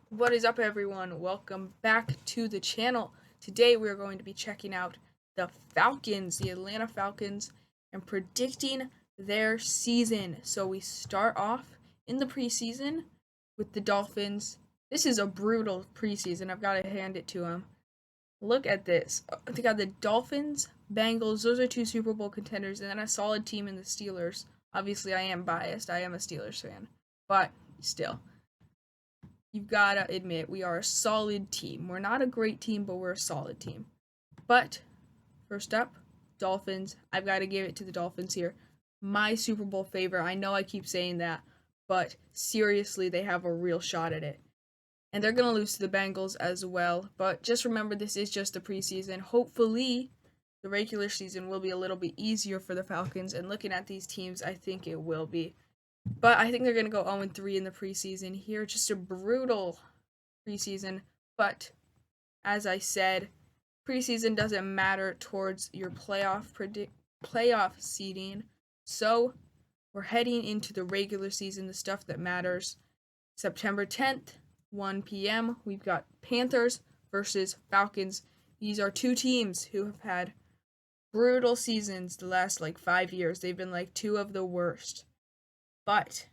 What is up, everyone? Welcome back to the channel. Today we are going to be checking out the Falcons, the Atlanta Falcons, and predicting their season. So we start off in the preseason with the Dolphins. This is a brutal preseason. I've got to hand it to them. Look at this. They got the Dolphins, Bengals. Those are two Super Bowl contenders, and then a solid team in the Steelers. Obviously, I am biased. I am a Steelers fan, but still. You've got to admit we are a solid team. We're not a great team, but we're a solid team. But first up, Dolphins. I've got to give it to the Dolphins here. My Super Bowl favorite. I know I keep saying that, but seriously, they have a real shot at it. And they're going to lose to the Bengals as well. But just remember, this is just the preseason. Hopefully, the regular season will be a little bit easier for the Falcons. And looking at these teams, I think it will be. But I think they're going to go 0-3 in the preseason here. Just a brutal preseason. But as I said, preseason doesn't matter towards your playoff seeding. So we're heading into the regular season, the stuff that matters. September 10th, 1 p.m. We've got Panthers versus Falcons. These are two teams who have had brutal seasons the last 5 years. They've been two of the worst. But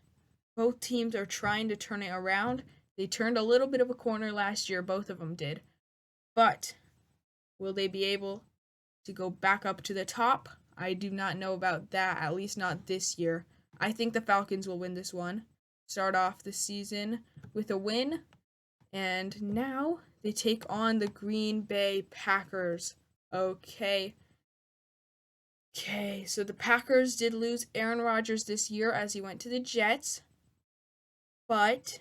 both teams are trying to turn it around. They turned a little bit of a corner last year, both of them did. But will they be able to go back up to the top? I do not know about that, at least not this year. I think the Falcons will win this one. Start off the season with a win. And now they take on the Green Bay Packers. Okay, so the Packers did lose Aaron Rodgers this year as he went to the Jets. But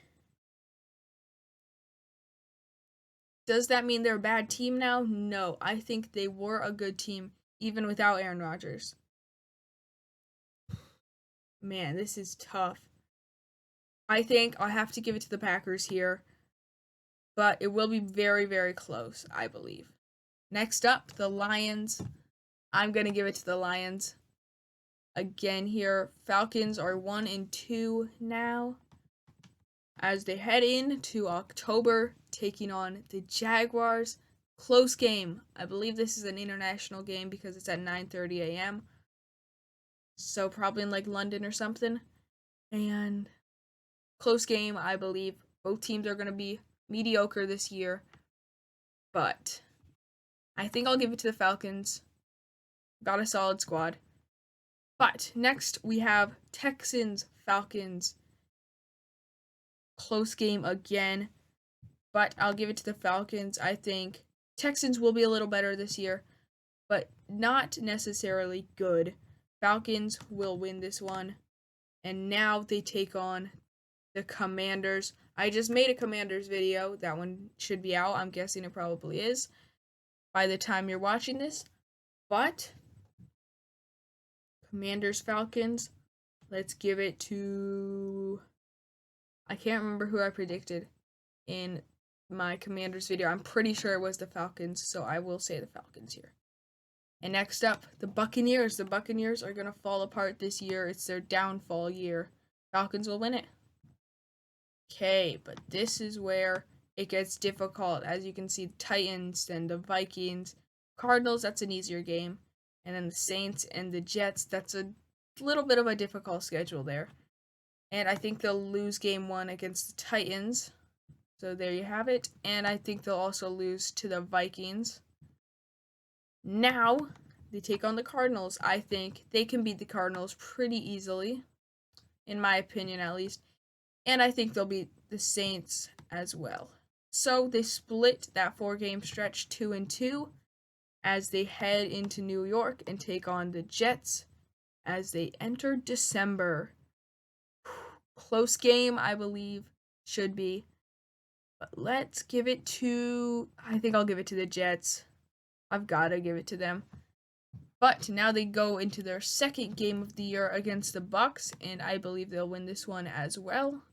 does that mean they're a bad team now? No, I think they were a good team even without Aaron Rodgers. Man, this is tough. I think I'll have to give it to the Packers here, but it will be very, very close, I believe. Next up, the Lions. I'm going to give it to the Lions. Again here, Falcons are 1-2 now as they head into October, taking on the Jaguars. Close game. I believe this is an international game because it's at 9:30 a.m. So probably in London or something. And close game, I believe. Both teams are going to be mediocre this year. But I think I'll give it to the Falcons. Got a solid squad. But next we have Texans, Falcons. Close game again. But I'll give it to the Falcons. I think Texans will be a little better this year, but not necessarily good. Falcons will win this one. And now they take on the Commanders. I just made a Commanders video. That one should be out. I'm guessing it probably is by the time you're watching this. But Commanders, Falcons. Let's give it to... I can't remember who I predicted in my Commanders video. I'm pretty sure it was the Falcons, so I will say the Falcons here. And next up, the Buccaneers. The Buccaneers are going to fall apart this year. It's their downfall year. Falcons will win it. Okay, but this is where it gets difficult. As you can see, the Titans and the Vikings. Cardinals, that's an easier game. And then the Saints and the Jets, that's a little bit of a difficult schedule there. And I think they'll lose game 1 against the Titans. So there you have it. And I think they'll also lose to the Vikings. Now, they take on the Cardinals. I think they can beat the Cardinals pretty easily, in my opinion at least. And I think they'll beat the Saints as well. So they split that 4-game stretch 2-2 as they head into New York and take on the Jets as they enter December. Close game, I believe, should be. But let's give it to... I think I'll give it to the Jets. I've got to give it to them. But now they go into their second game of the year against the Bucks, and I believe they'll win this one as well.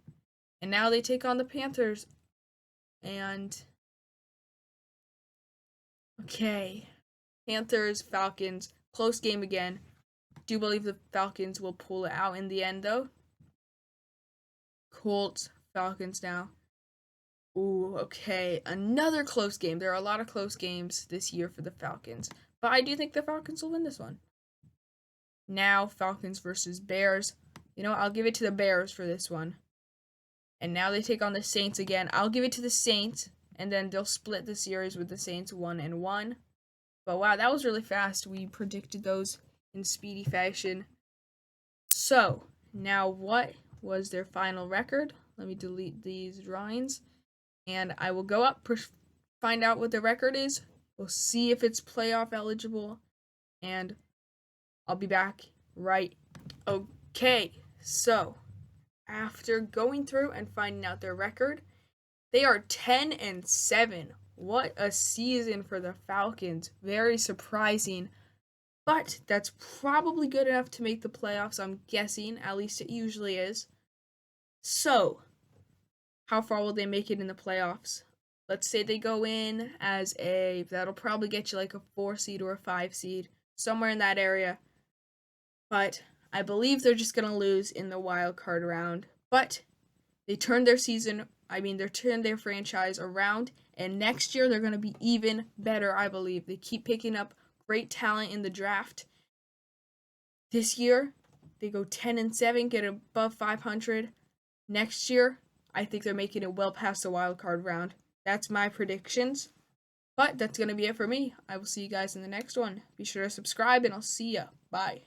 And now they take on the Panthers. And... okay. Panthers, Falcons, close game again. Do believe the Falcons will pull it out in the end, though. Colts, Falcons now. Ooh, okay. Another close game. There are a lot of close games this year for the Falcons, but I do think the Falcons will win this one. Now, Falcons versus Bears. You know what? I'll give it to the Bears for this one. And now they take on the Saints again. I'll give it to the Saints, and then they'll split the series with the Saints 1-1. But wow, that was really fast. We predicted those in speedy fashion. So, now what was their final record? Let me delete these drawings. And I will go up, find out what the record is. We'll see if it's playoff eligible. And I'll be back right. Okay, so after going through and finding out their record, they are 10-7. What a season for the Falcons. Very surprising. But that's probably good enough to make the playoffs, I'm guessing. At least it usually is. So, how far will they make it in the playoffs? Let's say they go in as that'll probably get you like a 4 seed or a 5 seed, somewhere in that area. But I believe they're just going to lose in the wild card round. But they turned their turned their franchise around, and next year they're going to be even better, I believe. They keep picking up great talent in the draft. This year, they go 10-7, get above 500. Next year, I think they're making it well past the wild card round. That's my predictions. But that's going to be it for me. I will see you guys in the next one. Be sure to subscribe, and I'll see ya. Bye.